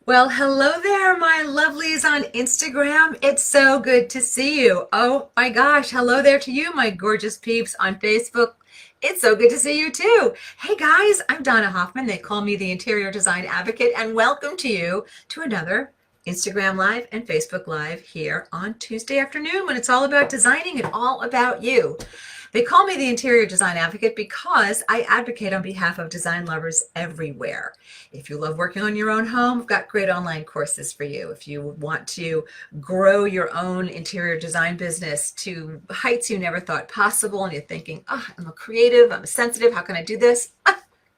Well, hello there, my lovelies on Instagram. It's so good to see you. Oh my gosh, hello there to you, my gorgeous peeps on Facebook. It's so good to see you too. Hey guys, I'm Donna Hoffman. They call me the Interior Design Advocate, and welcome to you to another Instagram Live and Facebook Live here on Tuesday afternoon when it's all about designing and all about you. They call me the Interior Design Advocate because I advocate on behalf of design lovers everywhere. If you love working on your own home, I've got great online courses for you. If you want to grow your own interior design business to heights you never thought possible and you're thinking, oh, I'm a creative, I'm sensitive, how can I do this?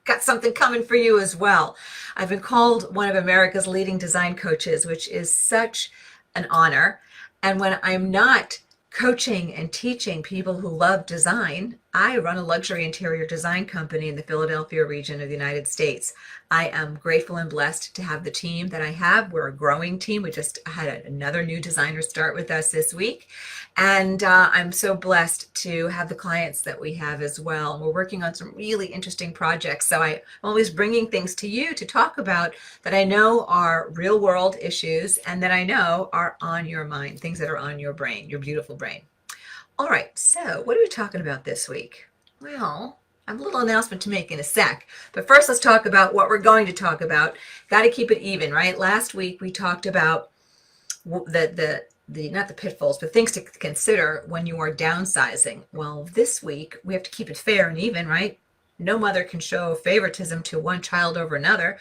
Got something coming for you as well. I've been called one of America's leading design coaches, which is such an honor. And when I'm not coaching and teaching people who love design, I run a luxury interior design company in the Philadelphia region of the United States. I am grateful and blessed to have the team that I have. We're a growing team. We just had another new designer start with us this week. And I'm so blessed to have the clients that we have as well. We're working on some really interesting projects. So I'm always bringing things to you to talk about that I know are real world issues and that I know are on your mind, things that are on your brain, your beautiful brain. All right, so what are we talking about this week? Well, I have a little announcement to make in a sec, but first let's talk about what we're going to talk about. Got to keep it even, right? Last week we talked about the not the pitfalls, but things to consider when you are downsizing. Well, this week we have to keep it fair and even, right? No mother can show favoritism to one child over another.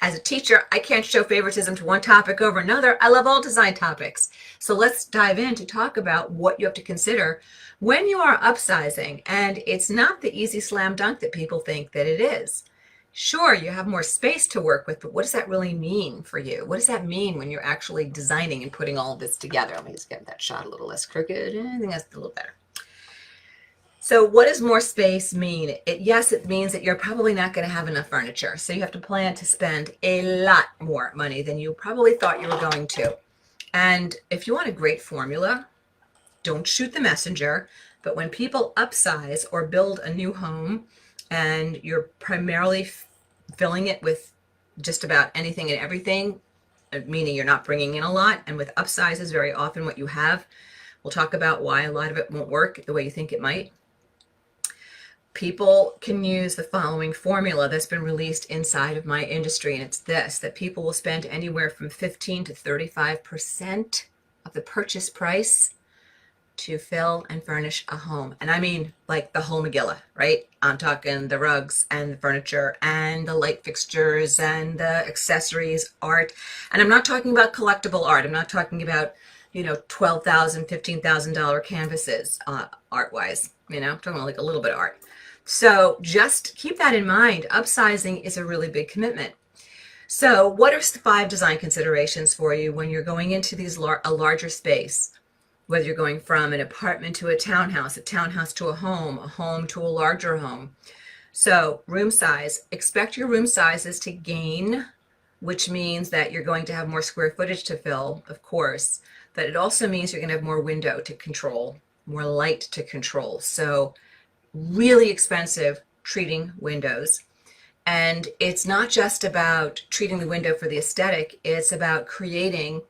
As a teacher, I can't show favoritism to one topic over another. I love all design topics. So let's dive in to talk about what you have to consider when you are upsizing. And it's not the easy slam dunk that people think that it is. Sure, you have more space to work with, but what does that really mean for you? What does that mean when you're actually designing and putting all of this together? Let me just get that shot a little less crooked. I think that's a little better. So what does more space mean? Yes, it means that you're probably not going to have enough furniture. So you have to plan to spend a lot more money than you probably thought you were going to. And if you want a great formula, don't shoot the messenger. But when people upsize or build a new home and you're primarily filling it with just about anything and everything, meaning you're not bringing in a lot, and with upsizes, very often what you have, we'll talk about why a lot of it won't work the way you think it might. People can use the following formula that's been released inside of my industry, and it's this, that people will spend anywhere from 15 to 35% of the purchase price to fill and furnish a home. And I mean like the whole Megillah, right? I'm talking the rugs and the furniture and the light fixtures and the accessories, art. And I'm not talking about collectible art. I'm not talking about, $12,000, $15,000 canvases art-wise. I'm talking about like a little bit of art. So just keep that in mind. Upsizing is a really big commitment. So what are the 5 design considerations for you when you're going into a larger space? Whether you're going from an apartment to a townhouse to a home to a larger home. So room size, expect your room sizes to gain, which means that you're going to have more square footage to fill, of course, but it also means you're going to have more window to control, more light to control. So really expensive treating windows. And it's not just about treating the window for the aesthetic, it's about creating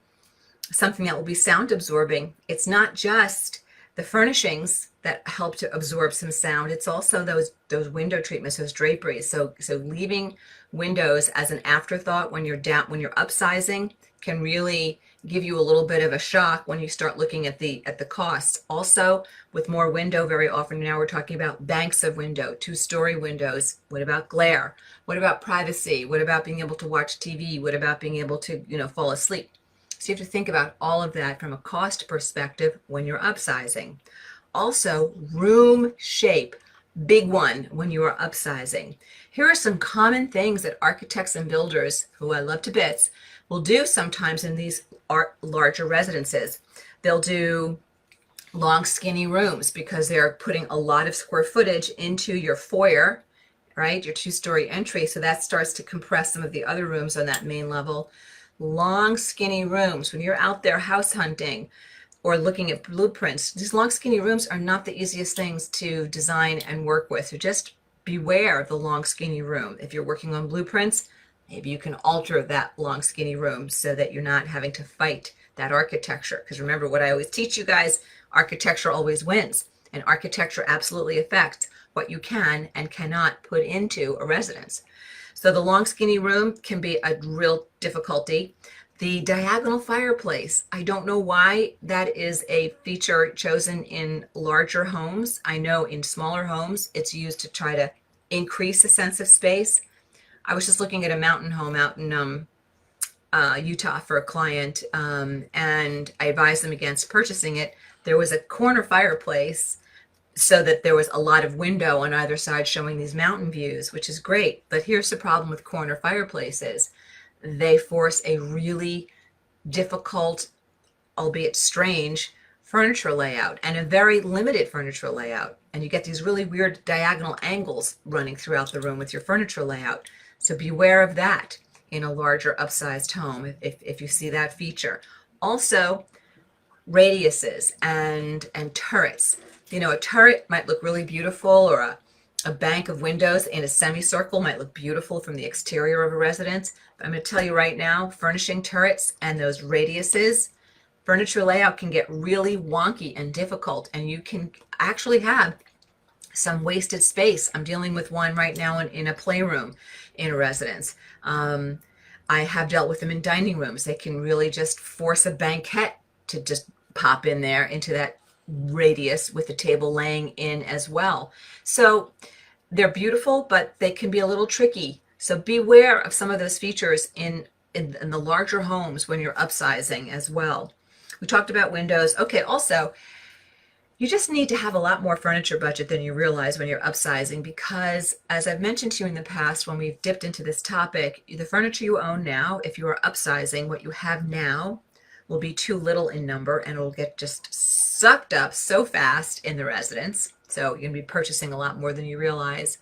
something that will be sound absorbing. It's not just the furnishings that help to absorb some sound. It's also those window treatments, those draperies. So leaving windows as an afterthought when you're upsizing can really give you a little bit of a shock when you start looking at the costs. Also, with more window, very often now we're talking about banks of window, 2-story windows. What about glare? What about privacy? What about being able to watch TV? What about being able to, fall asleep? So you have to think about all of that from a cost perspective when you're upsizing. Also, room shape, big one when you are upsizing. Here are some common things that architects and builders, who I love to bits, will do sometimes in these larger residences. They'll do long, skinny rooms because they're putting a lot of square footage into your foyer, right? Your 2-story entry. So that starts to compress some of the other rooms on that main level. Long, skinny rooms. When you're out there house hunting or looking at blueprints, these long, skinny rooms are not the easiest things to design and work with. So just beware of the long, skinny room. If you're working on blueprints, Maybe you can alter that long, skinny room so that you're not having to fight that architecture. Because remember what I always teach you guys, architecture always wins. And architecture absolutely affects what you can and cannot put into a residence. So the long, skinny room can be a real difficulty. The diagonal fireplace, I don't know why that is a feature chosen in larger homes. I know in smaller homes, it's used to try to increase a sense of space. I was just looking at a mountain home out in Utah for a client, and I advised them against purchasing it. There was a corner fireplace so that there was a lot of window on either side showing these mountain views, which is great. But here's the problem with corner fireplaces. They force a really difficult, albeit strange, furniture layout and a very limited furniture layout. And you get these really weird diagonal angles running throughout the room with your furniture layout. So beware of that in a larger upsized home if you see that feature. Also, radiuses and turrets. You know, a turret might look really beautiful, or a bank of windows in a semicircle might look beautiful from the exterior of a residence. But I'm going to tell you right now, furnishing turrets and those radiuses, furniture layout can get really wonky and difficult, and you can actually have some wasted space. I'm dealing with one right now in a playroom in a residence. I have dealt with them in dining rooms. They can really just force a banquette to just pop in there into that radius with the table laying in as well. So they're beautiful, but they can be a little tricky. So beware of some of those features in the larger homes when you're upsizing as well. We talked about windows. Okay, also, you just need to have a lot more furniture budget than you realize when you're upsizing, because as I've mentioned to you in the past when we've dipped into this topic, the furniture you own now, if you are upsizing, what you have now will be too little in number and it'll get just sucked up so fast in the residence. So you're going to be purchasing a lot more than you realize.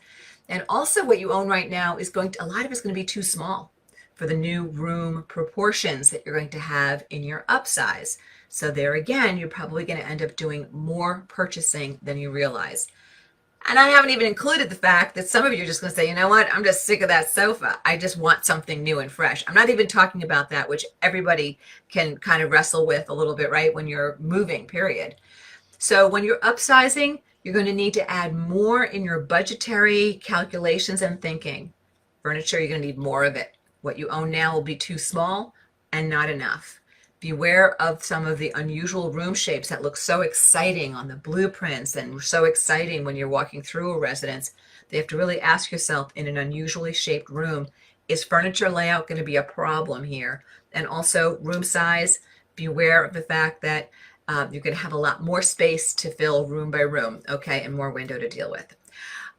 And also what you own right now is a lot of it's going to be too small for the new room proportions that you're going to have in your upsize. So there again, you're probably going to end up doing more purchasing than you realize. And I haven't even included the fact that some of you are just going to say, you know what, I'm just sick of that sofa. I just want something new and fresh. I'm not even talking about that, which everybody can kind of wrestle with a little bit, right, when you're moving, period. So when you're upsizing, you're going to need to add more in your budgetary calculations and thinking. Furniture, you're going to need more of it. What you own now will be too small and not enough. Beware of some of the unusual room shapes that look so exciting on the blueprints and so exciting when you're walking through a residence. You have to really ask yourself, in an unusually shaped room, is furniture layout going to be a problem here? And also room size, beware of the fact that you're going to have a lot more space to fill room by room, okay, and more window to deal with.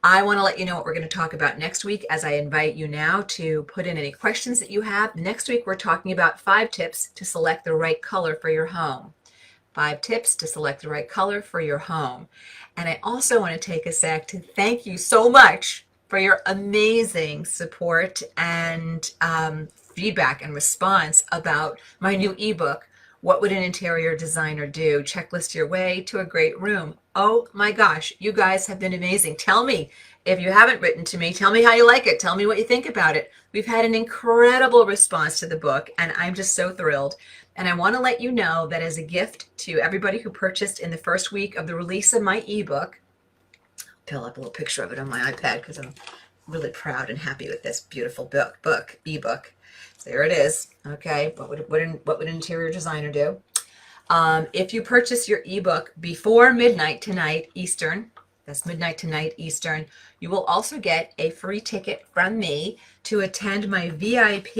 I want to let you know what we're going to talk about next week as I invite you now to put in any questions that you have. Next week, we're talking about 5 tips to select the right color for your home. 5 tips to select the right color for your home. And I also want to take a sec to thank you so much for your amazing support and feedback and response about my new ebook, What Would an Interior Designer Do? Checklist Your Way to a Great Room. Oh my gosh, you guys have been amazing. Tell me, if you haven't written to me, tell me how you like it. Tell me what you think about it. We've had an incredible response to the book, and I'm just so thrilled. And I want to let you know that as a gift to everybody who purchased in the first week of the release of my ebook, I'll pull up a little picture of it on my iPad because I'm really proud and happy with this beautiful ebook. So there it is. Okay, what would an interior designer do? If you purchase your ebook before midnight tonight Eastern, that's midnight tonight Eastern, you will also get a free ticket from me to attend my VIP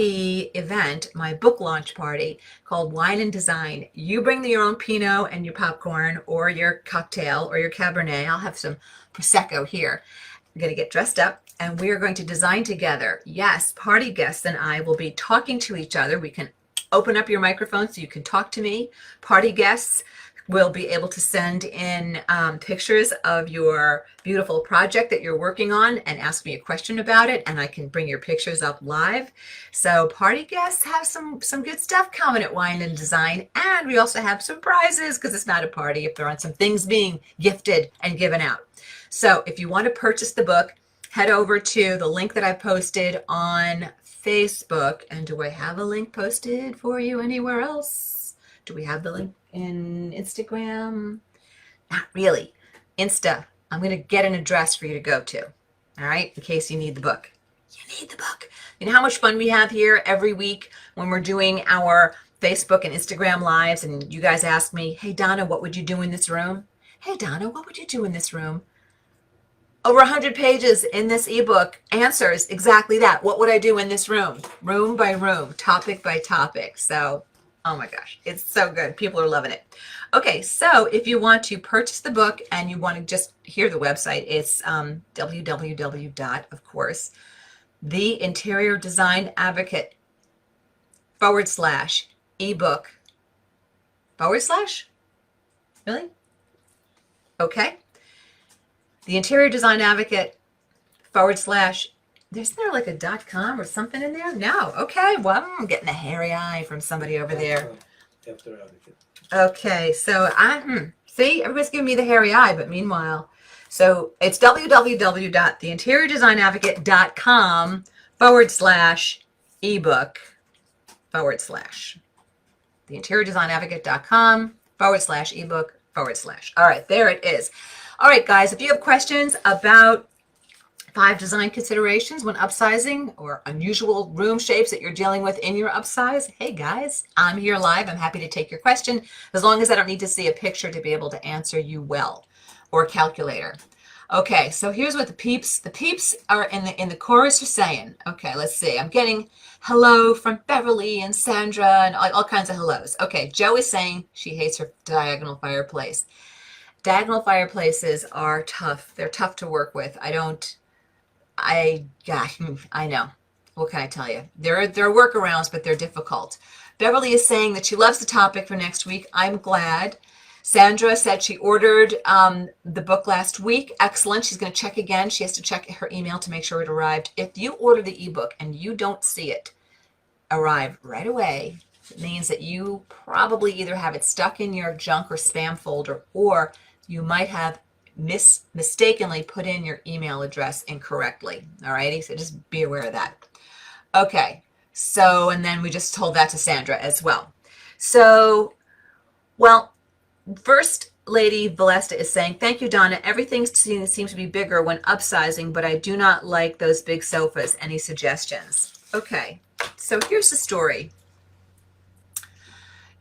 event, my book launch party called Wine and Design. You bring your own Pinot and your popcorn or your cocktail or your Cabernet. I'll have some Prosecco here. I'm going to get dressed up and we are going to design together. Yes, party guests and I will be talking to each other. We can open up your microphone so you can talk to me. Party guests will be able to send in pictures of your beautiful project that you're working on and ask me a question about it, and I can bring your pictures up live. So party guests have some good stuff coming at Wine and Design, and we also have some prizes because it's not a party if there aren't some things being gifted and given out. So if you want to purchase the book, head over to the link that I posted on Facebook. And do I have a link posted for you anywhere else? Do we have the link in Instagram? Not really. Insta. I'm going to get an address for you to go to. All right, in case you need the book. You need the book. You know how much fun we have here every week when we're doing our Facebook and Instagram lives, and you guys ask me, hey, Donna, what would you do in this room? Hey, Donna, what would you do in this room? Over 100 pages in this ebook answers exactly that. What would I do in this room? Room by room, topic by topic. So, oh my gosh, it's so good. People are loving it. Okay, so if you want to purchase the book and you want to just hear the website, it's www. Of course, The Interior Design Advocate / ebook / really? Okay. The Interior Design Advocate / there's there like a .com or something in there? No. Okay. Well, I'm getting a hairy eye from somebody over there. Okay. So see, everybody's giving me the hairy eye, but meanwhile, so it's www.theinteriordesignadvocate.com / ebook / theinteriordesignadvocate.com / ebook / All right, there it is. All right, guys, if you have questions about 5 design considerations when upsizing or unusual room shapes that you're dealing with in your upsize, hey guys, I'm here live. I'm happy to take your question as long as I don't need to see a picture to be able to answer you well, or a calculator. Okay, so here's what the peeps are in the chorus are saying. Okay, let's see. I'm getting hello from Beverly and Sandra and all kinds of hellos. Okay, Joe is saying she hates her diagonal fireplace. Diagonal fireplaces are tough. They're tough to work with. I know. What can I tell you? There are workarounds, but they're difficult. Beverly is saying that she loves the topic for next week. I'm glad. Sandra said she ordered the book last week. Excellent. She's going to check again. She has to check her email to make sure it arrived. If you order the ebook and you don't see it arrive right away, it means that you probably either have it stuck in your junk or spam folder, or you might have mistakenly put in your email address incorrectly. All righty, so just be aware of that. Okay, so, and then we just told that to Sandra as well. So, well, First Lady Valesta is saying, thank you, Donna. Everything seems to be bigger when upsizing, but I do not like those big sofas. Any suggestions? Okay, so here's the story.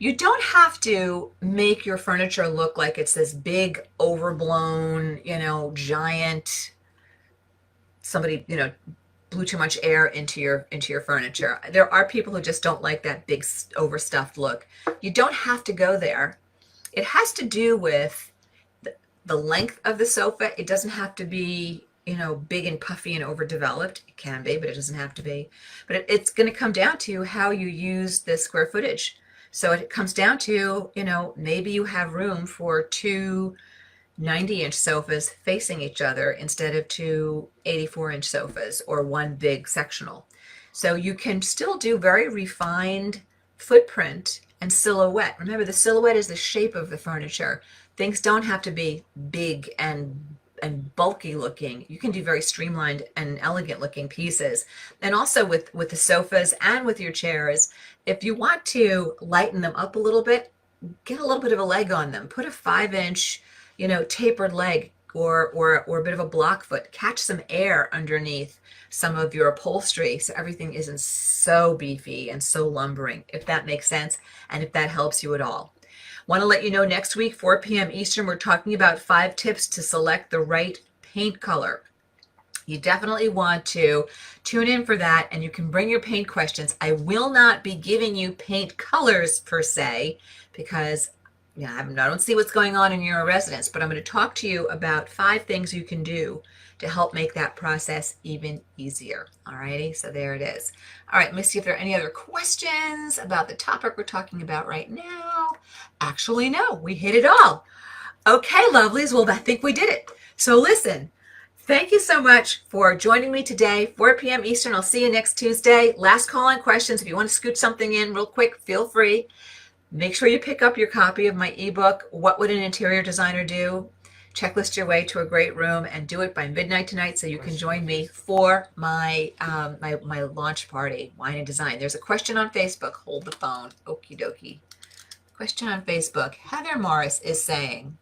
You don't have to make your furniture look like it's this big, overblown, giant, somebody, blew too much air into your furniture. There are people who just don't like that big, overstuffed look. You don't have to go there. It has to do with the length of the sofa. It doesn't have to be, big and puffy and overdeveloped. It can be, but it doesn't have to be. But it's going to come down to how you use the square footage. So it comes down to, maybe you have room for 2 90-inch sofas facing each other instead of 2 84-inch sofas, or 1 big sectional. So you can still do very refined footprint and silhouette. Remember, the silhouette is the shape of the furniture. Things don't have to be big and bulky looking. You can do very streamlined and elegant looking pieces. And also with the sofas and with your chairs, if you want to lighten them up a little bit, get a little bit of a leg on them. Put a 5-inch, tapered leg or a bit of a block foot. Catch some air underneath some of your upholstery so everything isn't so beefy and so lumbering, if that makes sense and if that helps you at all. Want to let you know, next week, 4 p.m. Eastern, we're talking about 5 tips to select the right paint color. You definitely want to tune in for that, and you can bring your paint questions. I will not be giving you paint colors per se, because I don't see what's going on in your residence, but I'm going to talk to you about 5 things you can do to help make that process even easier. All righty, so there it is. All right, let me see if there are any other questions about the topic we're talking about right now. Actually, no, we hit it all. Okay, lovelies, well, I think we did it. So listen, thank you so much for joining me today, 4 p.m. Eastern. I'll see you next Tuesday. Last call on questions. If you want to scoot something in real quick, feel free. Make sure you pick up your copy of my ebook, What Would an Interior Designer Do? checklist your way to a great room and do it by midnight tonight so you can join me for my my launch party, Wine and Design. There's a question on Facebook. Hold the phone. Okie dokie. Question on Facebook. Heather Morris is saying,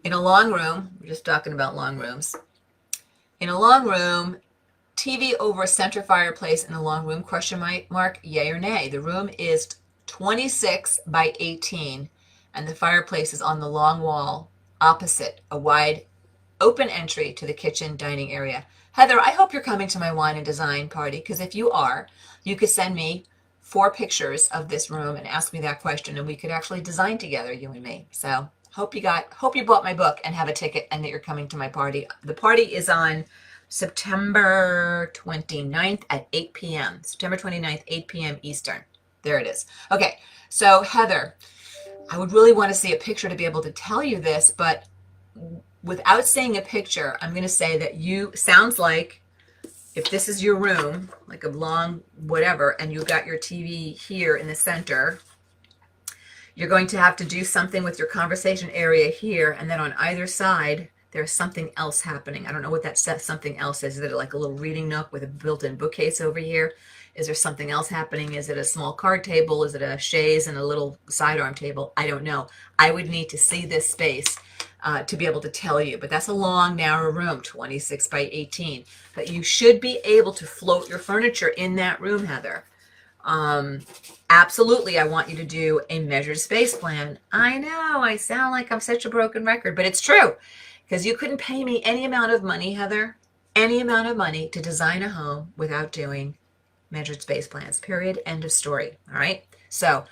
in a long room, we're just talking about long rooms. In a long room, TV over center fireplace in a long room, question mark, yay or nay. The room is 26 by 18 and the fireplace is on the long wall opposite a wide open entry to the kitchen dining area. Heather, I hope you're coming to my Wine and Design party, because if you are, you could send me 4 pictures of this room and ask me that question, and we could actually design together, you and me. So hope you bought my book and have a ticket and that you're coming to my party. The party is on September 29th at 8 p.m. September 29th, 8 p.m. Eastern. There it is. Okay, so Heather, I would really want to see a picture to be able to tell you this, but without seeing a picture, I'm going to say that sounds like if this is your room, like a long whatever, and you've got your TV here in the center, you're going to have to do something with your conversation area here, and then on either side, there's something else happening. I don't know what that something else is. Is it like a little reading nook with a built-in bookcase over here? Is there something else happening? Is it a small card table? Is it a chaise and a little sidearm table? I don't know. I would need to see this space to be able to tell you. But that's a long, narrow room, 26 by 18. But you should be able to float your furniture in that room, Heather. Absolutely, I want you to do a measured space plan. I know, I sound like I'm such a broken record, but it's true. Because you couldn't pay me any amount of money, Heather, any amount of money to design a home without doing measured space plans, period, end of story. All right. So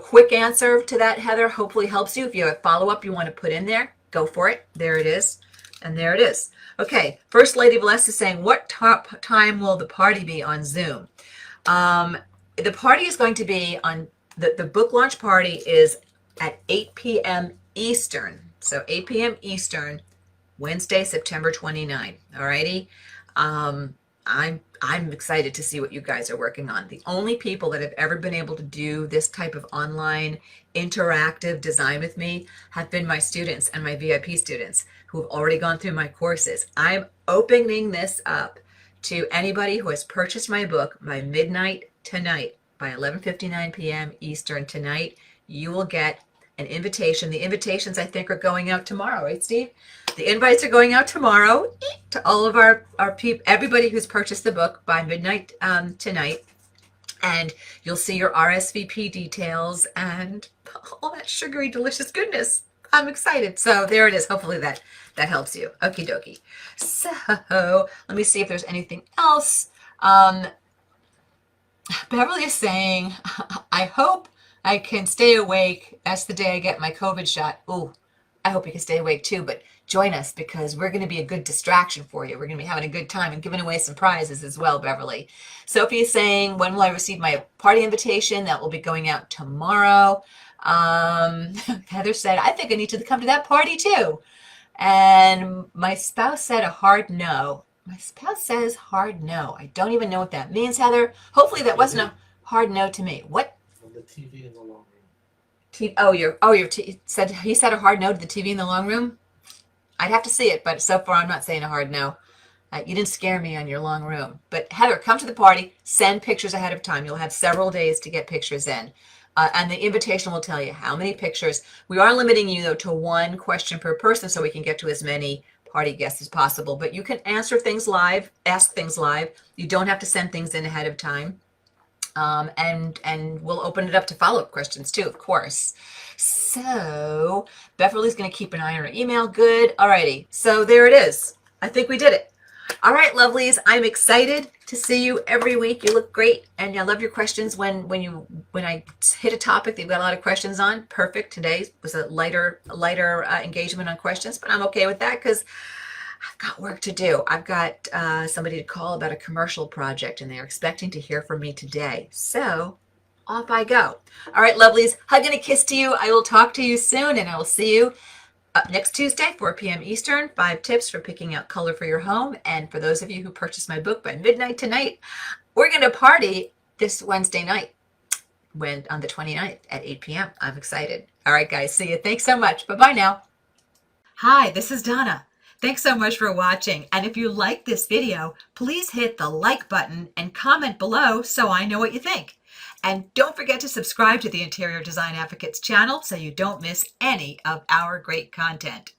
quick answer to that, Heather, hopefully helps you. If you have a follow-up you want to put in there, go for it. There it is. And there it is. Okay. First Lady Bless is saying, what time will the party be on Zoom? The party is going to be on, the book launch party is at 8 p.m. Eastern. So 8 p.m. Eastern, Wednesday, September 29. All righty. I'm excited to see what you guys are working on. The only people that have ever been able to do this type of online interactive design with me have been my students and my VIP students who have already gone through my courses. I'm opening this up to anybody who has purchased my book by midnight tonight, by 11:59 p.m. Eastern tonight. You will get an invitation. The invitations, I think, are going out tomorrow, right, Steve? The invites are going out tomorrow to all of our people, everybody who's purchased the book by midnight tonight. And you'll see your RSVP details and all that sugary, delicious goodness. I'm excited. So there it is. Hopefully that helps you. Okie dokie. So let me see if there's anything else. Beverly is saying, I hope I can stay awake. That's the day I get my COVID shot. Ooh, I hope you can stay awake too, but join us because we're going to be a good distraction for you. We're going to be having a good time and giving away some prizes as well, Beverly. Sophie is saying, when will I receive my party invitation? That will be going out tomorrow. Heather said, I think I need to come to that party too. And my spouse said a hard no. My spouse says hard no. I don't even know what that means, Heather. Hopefully that wasn't a hard no to me. What? The TV in the long room. He said a hard no to the TV in the long room? I'd have to see it, but so far I'm not saying a hard no. You didn't scare me on your long room. But Heather, come to the party. Send pictures ahead of time. You'll have several days to get pictures in. And the invitation will tell you how many pictures. We are limiting you, though, to 1 question per person so we can get to as many party guests as possible. But you can answer things live, ask things live. You don't have to send things in ahead of time. And we'll open it up to follow-up questions too, of course. So Beverly's going to keep an eye on her email. Good. Alrighty. So there it is. I think we did it. All right, lovelies. I'm excited to see you every week. You look great, and I love your questions. When I hit a topic that you've got a lot of questions on, perfect. Today was a lighter engagement on questions, but I'm okay with that because I've got work to do. I've got somebody to call about a commercial project, and they're expecting to hear from me today. So off I go. All right, lovelies, hug and a kiss to you. I will talk to you soon, and I will see you up next Tuesday, 4 p.m. Eastern. 5 tips for picking out color for your home. And for those of you who purchased my book by midnight tonight, we're going to party this Wednesday night on the 29th at 8 p.m. I'm excited. All right, guys, see you. Thanks so much. Bye-bye now. Hi, this is Donna. Thanks so much for watching. And if you like this video, please hit the like button and comment below so I know what you think. And don't forget to subscribe to the Interior Design Advocates channel so you don't miss any of our great content.